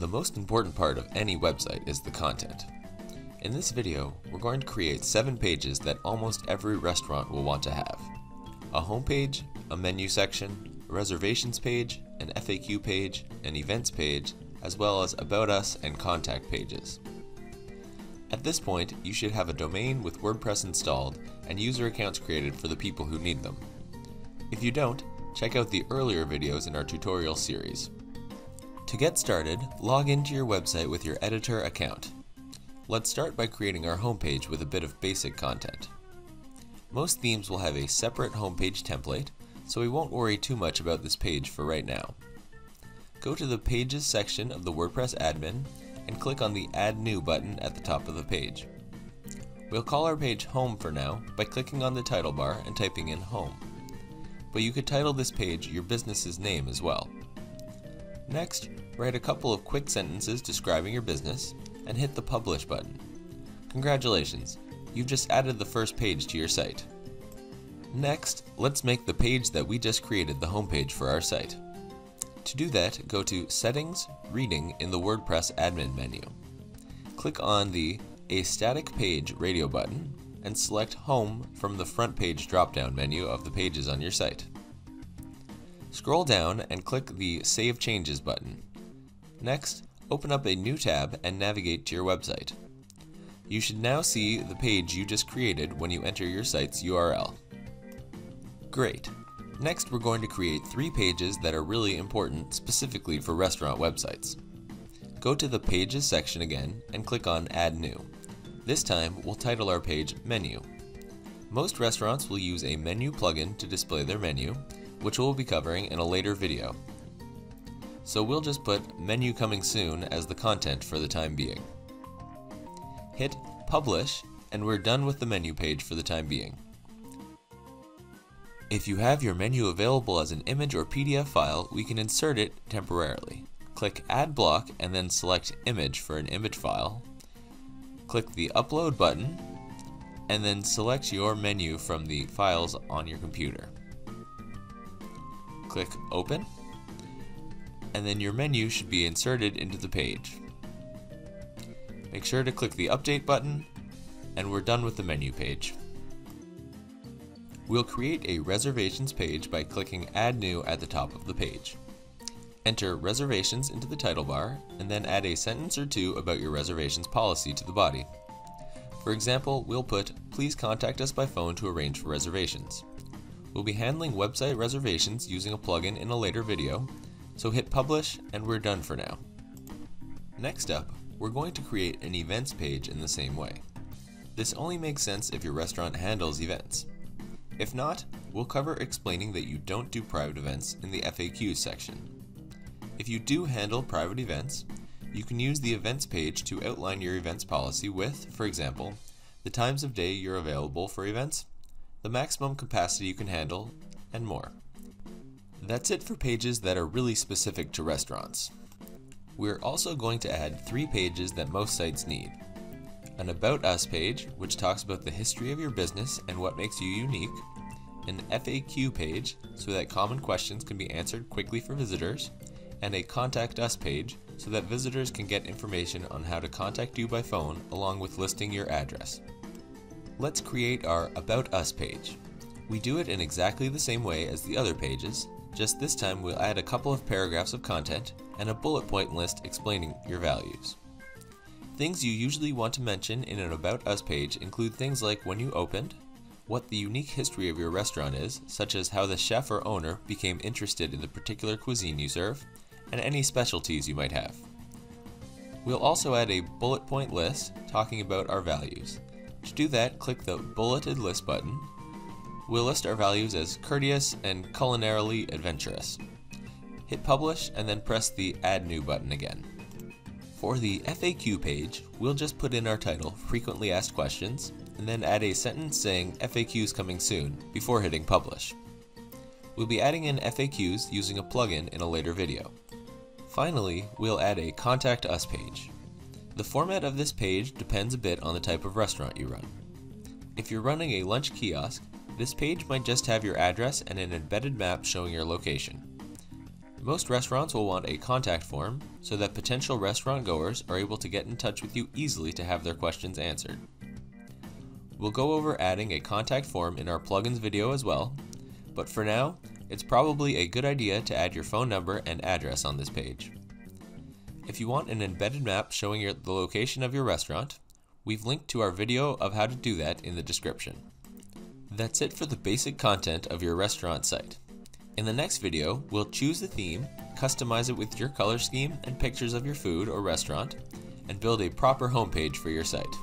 The most important part of any website is the content. In this video, we're going to create 7 pages that almost every restaurant will want to have. A homepage, a menu section, a reservations page, an FAQ page, an events page, as well as About Us and contact pages. At this point, you should have a domain with WordPress installed and user accounts created for the people who need them. If you don't, check out the earlier videos in our tutorial series. To get started, log into your website with your editor account. Let's start by creating our homepage with a bit of basic content. Most themes will have a separate homepage template, so we won't worry too much about this page for right now. Go to the Pages section of the WordPress admin and click on the Add New button at the top of the page. We'll call our page Home for now by clicking on the title bar and typing in Home. But you could title this page your business's name as well. Next, write a couple of quick sentences describing your business and hit the Publish button. Congratulations, you've just added the first page to your site. Next, let's make the page that we just created the homepage for our site. To do that, go to Settings, Reading in the WordPress admin menu. Click on the A Static Page radio button and select Home from the Front Page drop-down menu of the pages on your site. Scroll down and click the Save Changes button. Next, open up a new tab and navigate to your website. You should now see the page you just created when you enter your site's URL. Great! Next, we're going to create 3 pages that are really important specifically for restaurant websites. Go to the Pages section again and click on Add New. This time, we'll title our page Menu. Most restaurants will use a menu plugin to display their menu, which we'll be covering in a later video. So we'll just put Menu Coming Soon as the content for the time being. Hit Publish, and we're done with the menu page for the time being. If you have your menu available as an image or PDF file, we can insert it temporarily. Click Add Block and then select Image for an image file. Click the Upload button, and then select your menu from the files on your computer. Click Open, and then your menu should be inserted into the page. Make sure to click the Update button, and we're done with the menu page. We'll create a reservations page by clicking Add New at the top of the page. Enter reservations into the title bar, and then add a sentence or two about your reservations policy to the body. For example, we'll put, "Please contact us by phone to arrange for reservations." We'll be handling website reservations using a plugin in a later video, so hit Publish and we're done for now. Next up, we're going to create an events page in the same way. This only makes sense if your restaurant handles events. If not, we'll cover explaining that you don't do private events in the FAQs section. If you do handle private events, you can use the events page to outline your events policy with, for example, the times of day you're available for events, the maximum capacity you can handle, and more. That's it for pages that are really specific to restaurants. We're also going to add 3 pages that most sites need. An About Us page, which talks about the history of your business and what makes you unique, an FAQ page, so that common questions can be answered quickly for visitors, and a Contact Us page, so that visitors can get information on how to contact you by phone along with listing your address. Let's create our About Us page. We do it in exactly the same way as the other pages, just this time we'll add a couple of paragraphs of content and a bullet point list explaining your values. Things you usually want to mention in an About Us page include things like when you opened, what the unique history of your restaurant is, such as how the chef or owner became interested in the particular cuisine you serve, and any specialties you might have. We'll also add a bullet point list talking about our values. To do that, click the Bulleted List button. We'll list our values as courteous and culinarily adventurous. Hit Publish and then press the Add New button again. For the FAQ page, we'll just put in our title, Frequently Asked Questions, and then add a sentence saying FAQs coming soon before hitting Publish. We'll be adding in FAQs using a plugin in a later video. Finally, we'll add a Contact Us page. The format of this page depends a bit on the type of restaurant you run. If you're running a lunch kiosk, this page might just have your address and an embedded map showing your location. Most restaurants will want a contact form so that potential restaurant goers are able to get in touch with you easily to have their questions answered. We'll go over adding a contact form in our plugins video as well, but for now, it's probably a good idea to add your phone number and address on this page. If you want an embedded map showing the location of your restaurant, we've linked to our video of how to do that in the description. That's it for the basic content of your restaurant site. In the next video, we'll choose the theme, customize it with your color scheme and pictures of your food or restaurant, and build a proper homepage for your site.